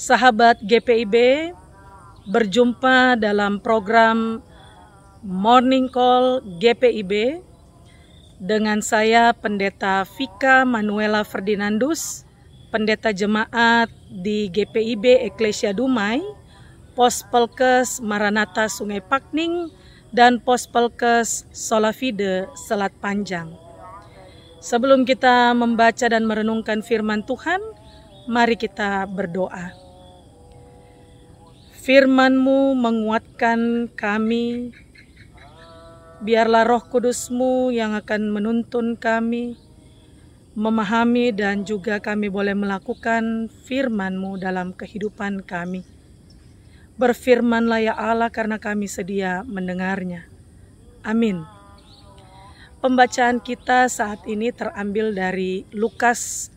Sahabat GPIB, berjumpa dalam program Morning Call GPIB dengan saya Pendeta Vika Manuela Ferdinandus, Pendeta Jemaat di GPIB Eklesia Dumai, Pospelkes Maranatha Sungai Pakning, dan Pospelkes Solafide Selat Panjang. Sebelum kita membaca dan merenungkan firman Tuhan, mari kita berdoa. Firman-Mu menguatkan kami, biarlah Roh Kudus-Mu yang akan menuntun kami, memahami dan juga kami boleh melakukan firman-Mu dalam kehidupan kami. Berfirmanlah ya Allah karena kami sedia mendengarnya. Amin. Pembacaan kita saat ini terambil dari Lukas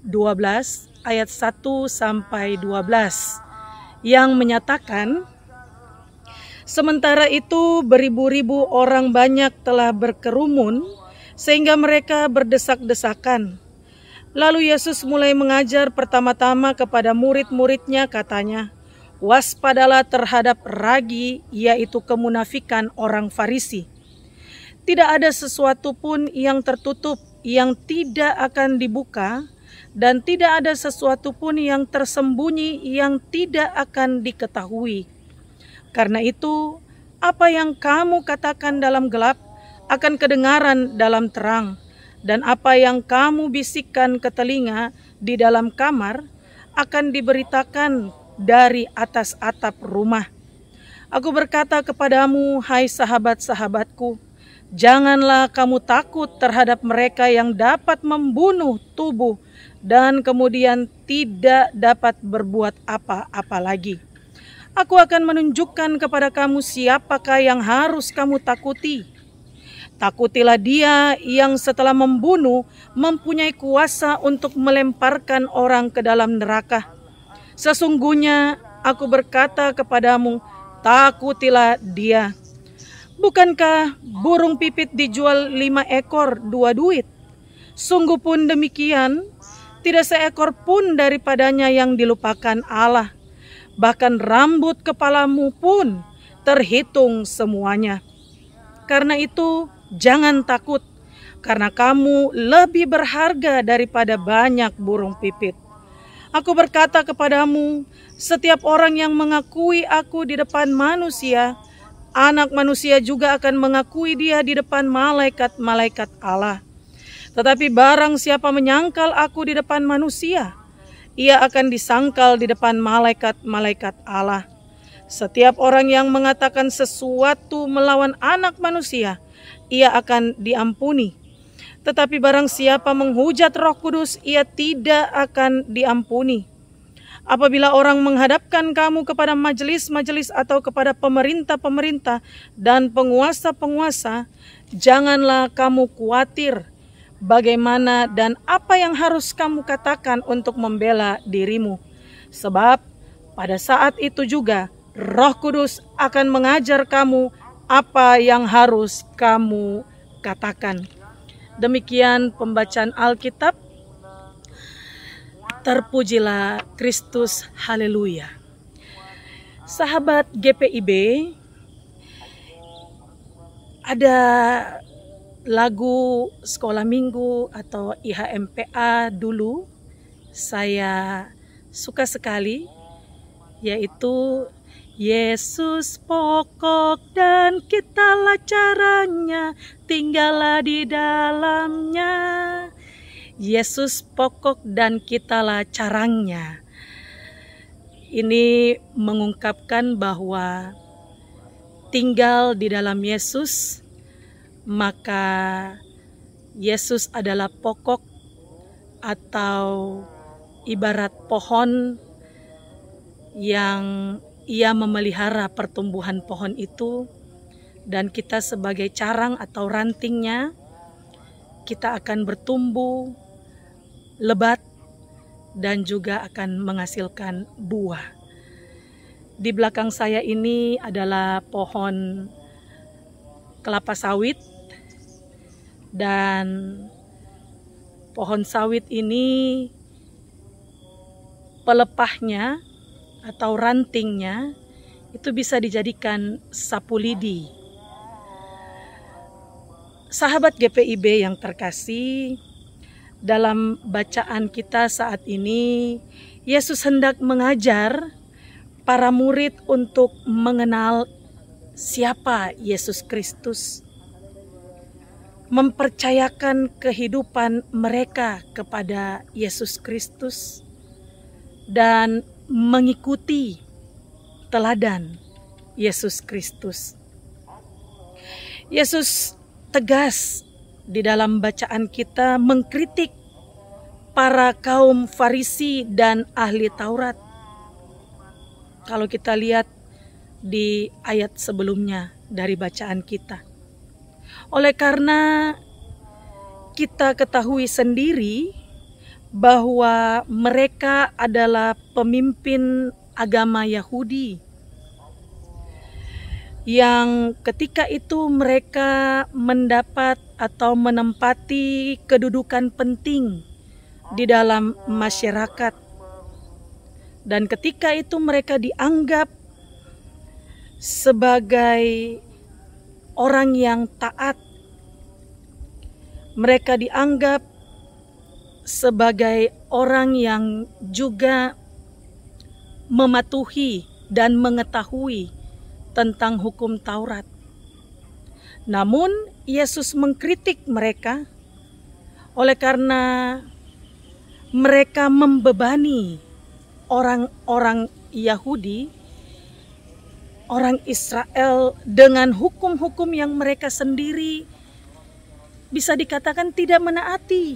12 ayat 1 sampai 12 yang menyatakan, sementara itu beribu-ribu orang banyak telah berkerumun sehingga mereka berdesak-desakan. Lalu Yesus mulai mengajar pertama-tama kepada murid-muridnya, katanya, waspadalah terhadap ragi, yaitu kemunafikan orang Farisi. Tidak ada sesuatu pun yang tertutup yang tidak akan dibuka, dan tidak ada sesuatu pun yang tersembunyi yang tidak akan diketahui. Karena itu, apa yang kamu katakan dalam gelap akan kedengaran dalam terang, dan apa yang kamu bisikkan ke telinga di dalam kamar akan diberitakan dari atas atap rumah. Aku berkata kepadamu, hai sahabat-sahabatku, janganlah kamu takut terhadap mereka yang dapat membunuh tubuh dan kemudian tidak dapat berbuat apa-apa lagi. Aku akan menunjukkan kepada kamu siapakah yang harus kamu takuti. Takutilah dia yang setelah membunuh mempunyai kuasa untuk melemparkan orang ke dalam neraka. Sesungguhnya aku berkata kepadamu, takutilah dia. Bukankah burung pipit dijual 5 ekor 2 duit? Sungguh pun demikian, tidak seekor pun daripadanya yang dilupakan Allah. Bahkan rambut kepalamu pun terhitung semuanya. Karena itu jangan takut, karena kamu lebih berharga daripada banyak burung pipit. Aku berkata kepadamu, setiap orang yang mengakui aku di depan manusia, Anak Manusia juga akan mengakui dia di depan malaikat-malaikat Allah. Tetapi barang siapa menyangkal aku di depan manusia, ia akan disangkal di depan malaikat-malaikat Allah. Setiap orang yang mengatakan sesuatu melawan Anak Manusia, ia akan diampuni. Tetapi barang siapa menghujat Roh Kudus, ia tidak akan diampuni. Apabila orang menghadapkan kamu kepada majelis-majelis atau kepada pemerintah-pemerintah dan penguasa-penguasa, janganlah kamu khawatir bagaimana dan apa yang harus kamu katakan untuk membela dirimu. Sebab pada saat itu juga Roh Kudus akan mengajar kamu apa yang harus kamu katakan. Demikian pembacaan Alkitab. Terpujilah Kristus, haleluya. Sahabat GPIB, ada lagu sekolah minggu atau IHMPA dulu saya suka sekali, yaitu Yesus pokok dan kitalah caranya, tinggallah di dalamnya. Yesus pokok dan kitalah caranya. Ini mengungkapkan bahwa tinggal di dalam Yesus, maka Yesus adalah pokok atau ibarat pohon yang ia memelihara pertumbuhan pohon itu, dan kita sebagai carang atau rantingnya, kita akan bertumbuh lebat dan juga akan menghasilkan buah. Di belakang saya ini adalah pohon kelapa sawit, dan pohon sawit ini pelepahnya atau rantingnya itu bisa dijadikan sapu lidi. Sahabat GPIB yang terkasih, dalam bacaan kita saat ini, Yesus hendak mengajar para murid untuk mengenal siapa Yesus Kristus, mempercayakan kehidupan mereka kepada Yesus Kristus, dan mengikuti teladan Yesus Kristus. Yesus tegas di dalam bacaan kita mengkritik para kaum Farisi dan ahli Taurat. Kalau kita lihat di ayat sebelumnya dari bacaan kita. Oleh karena kita ketahui sendiri bahwa mereka adalah pemimpin agama Yahudi yang ketika itu mereka mendapat atau menempati kedudukan penting di dalam masyarakat. Dan ketika itu mereka dianggap sebagai orang yang taat. Mereka dianggap sebagai orang yang juga mematuhi dan mengetahui tentang hukum Taurat. Namun Yesus mengkritik mereka oleh karena mereka membebani orang-orang Yahudi, orang Israel dengan hukum-hukum yang mereka sendiri bisa dikatakan tidak menaati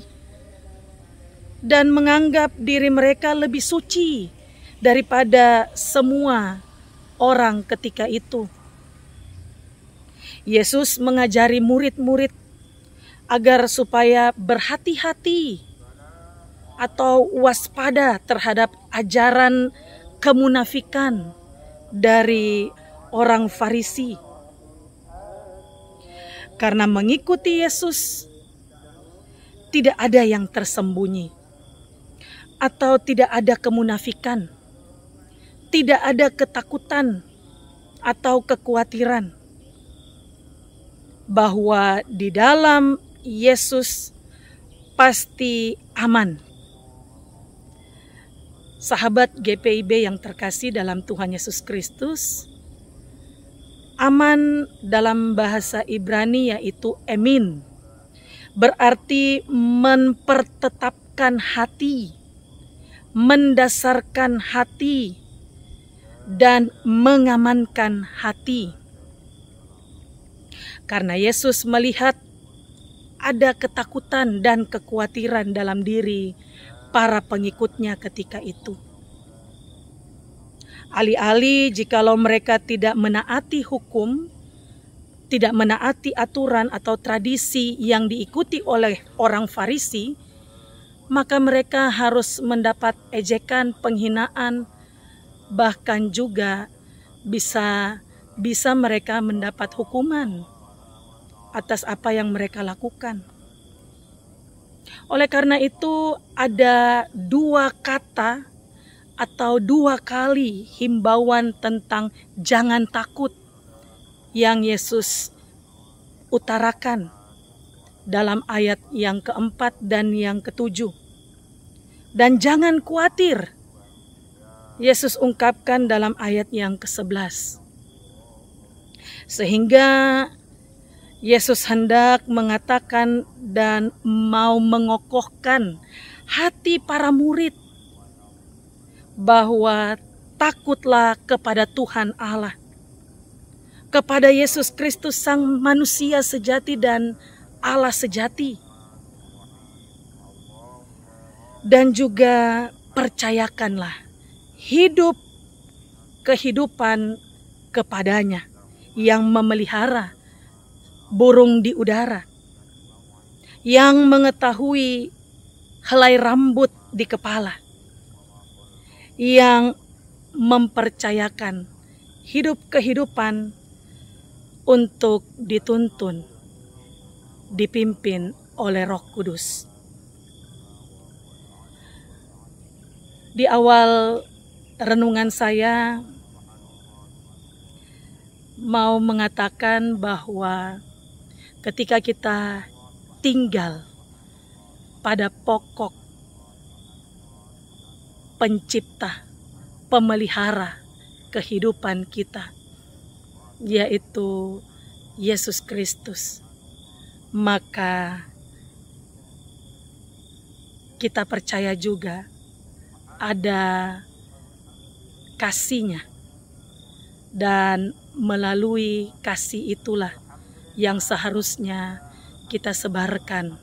dan menganggap diri mereka lebih suci daripada semua orang ketika itu. Yesus mengajari murid-murid agar supaya berhati-hati atau waspada terhadap ajaran kemunafikan dari orang Farisi. Karena mengikuti Yesus tidak ada yang tersembunyi atau tidak ada kemunafikan, tidak ada ketakutan atau kekhawatiran bahwa di dalam Yesus pasti aman. Sahabat GPIB yang terkasih dalam Tuhan Yesus Kristus, aman dalam bahasa Ibrani yaitu emin, berarti mempertetapkan hati, mendasarkan hati, dan mengamankan hati. Karena Yesus melihat ada ketakutan dan kekhawatiran dalam diri para pengikutnya ketika itu. Alih-alih jikalau mereka tidak menaati hukum, tidak menaati aturan atau tradisi yang diikuti oleh orang Farisi, maka mereka harus mendapat ejekan, penghinaan, bahkan juga bisa mereka mendapat hukuman atas apa yang mereka lakukan. Oleh karena itu ada dua kata atau dua kali himbauan tentang jangan takut yang Yesus utarakan dalam ayat yang keempat dan yang ketujuh. Dan jangan khawatir, Yesus ungkapkan dalam ayat yang ke-11. Sehingga Yesus hendak mengatakan dan mau mengokohkan hati para murid bahwa takutlah kepada Tuhan Allah, kepada Yesus Kristus Sang Manusia sejati dan Allah sejati, dan juga percayakanlah hidup kehidupan kepadanya yang memelihara burung di udara, yang mengetahui helai rambut di kepala, yang mempercayakan hidup kehidupan untuk dituntun, dipimpin oleh Roh Kudus. Di awal renungan saya mau mengatakan bahwa ketika kita tinggal pada pokok pencipta, pemelihara kehidupan kita, yaitu Yesus Kristus, maka kita percaya juga ada kasih-Nya, dan melalui kasih itulah yang seharusnya kita sebarkan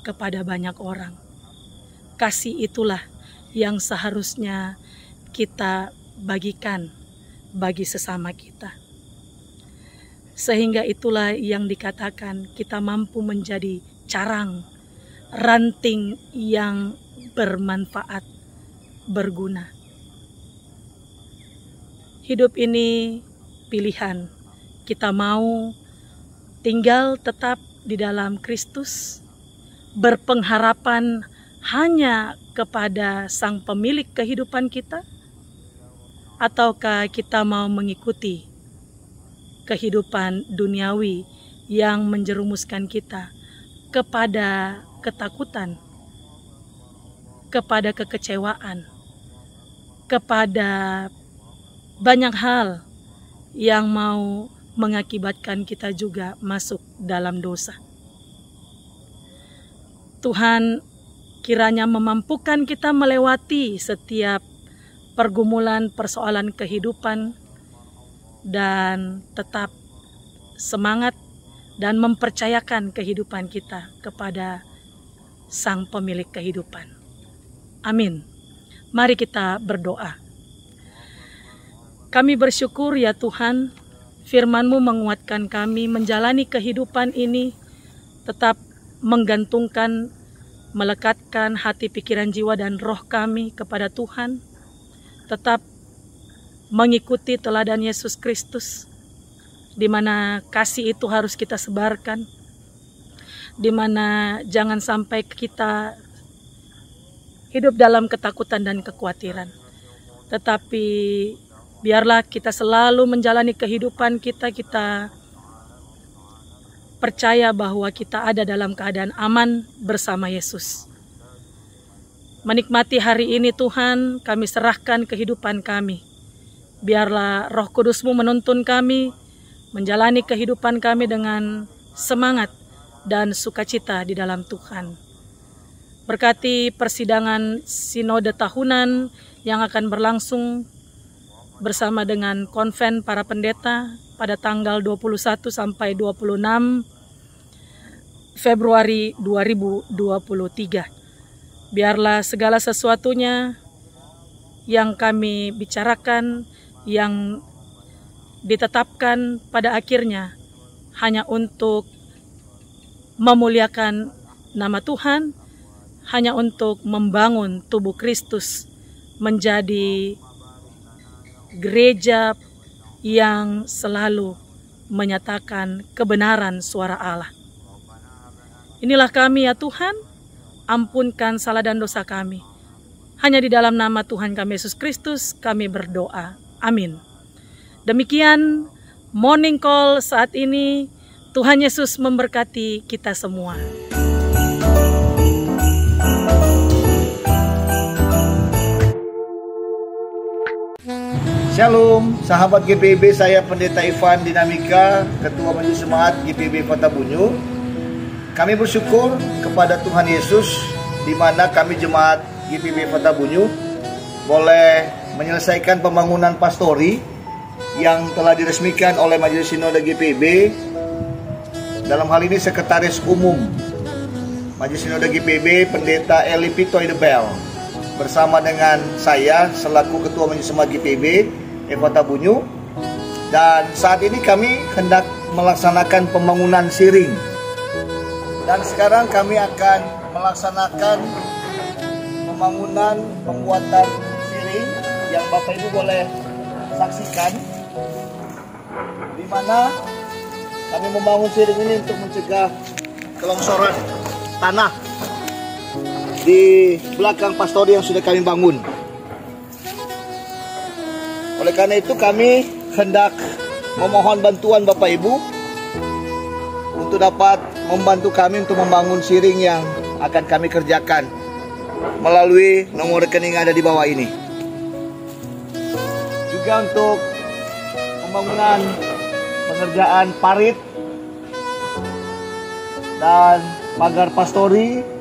kepada banyak orang. Kasih itulah yang seharusnya kita bagikan bagi sesama kita. Sehingga itulah yang dikatakan kita mampu menjadi carang, ranting yang bermanfaat, berguna. Hidup ini pilihan. Kita mau tinggal tetap di dalam Kristus, berpengharapan hanya kepada Sang Pemilik kehidupan kita, ataukah kita mau mengikuti kehidupan duniawi yang menjerumuskan kita kepada ketakutan, kepada kekecewaan, kepada banyak hal yang mau mengakibatkan kita juga masuk dalam dosa. Tuhan kiranya memampukan kita melewati setiap pergumulan persoalan kehidupan dan tetap semangat dan mempercayakan kehidupan kita kepada Sang Pemilik kehidupan. Amin. Mari kita berdoa. Kami bersyukur ya Tuhan, firman-Mu menguatkan kami menjalani kehidupan ini, tetap menggantungkan, melekatkan hati, pikiran, jiwa, dan roh kami kepada Tuhan, tetap mengikuti teladan Yesus Kristus, di mana kasih itu harus kita sebarkan, di mana jangan sampai kita hidup dalam ketakutan dan kekhawatiran, tetapi biarlah kita selalu menjalani kehidupan kita percaya bahwa kita ada dalam keadaan aman bersama Yesus. Menikmati hari ini Tuhan, kami serahkan kehidupan kami. Biarlah Roh Kudus-Mu menuntun kami, menjalani kehidupan kami dengan semangat dan sukacita di dalam Tuhan. Berkati persidangan sinode tahunan yang akan berlangsung bersama dengan konven para pendeta pada tanggal 21 sampai 26 Februari 2023. Biarlah segala sesuatunya yang kami bicarakan, yang ditetapkan pada akhirnya hanya untuk memuliakan nama Tuhan, hanya untuk membangun tubuh Kristus menjadi gereja yang selalu menyatakan kebenaran suara Allah. Inilah kami ya Tuhan, ampunkan salah dan dosa kami. Hanya di dalam nama Tuhan kami Yesus Kristus kami berdoa. Amin. Demikian Morning Call saat ini. Tuhan Yesus memberkati kita semua. Shalom, sahabat GPIB, saya Pendeta Ivan Dinamika, Ketua Majelis Jemaat GPIB Kota Bunyu. Kami bersyukur kepada Tuhan Yesus, di mana kami Jemaat GPIB Kota Bunyu boleh menyelesaikan pembangunan pastori yang telah diresmikan oleh Majelis Sinode GPIB. Dalam hal ini Sekretaris Umum Majelis Sinode GPIB, Pendeta Eli Pitoy de Bel, bersama dengan saya selaku Ketua Majelis Jemaat GPIB Kota Bunyu. Dan saat ini kami hendak melaksanakan pembangunan siring. Dan sekarang kami akan melaksanakan pembangunan pembuatan siring yang Bapak Ibu boleh saksikan, di mana kami membangun siring ini untuk mencegah kelongsoran tanah di belakang pastori yang sudah kami bangun. Oleh karena itu kami hendak memohon bantuan Bapak Ibu untuk dapat membantu kami untuk membangun siring yang akan kami kerjakan melalui nomor rekening yang ada di bawah ini. Juga untuk pembangunan pengerjaan parit dan pagar pastori.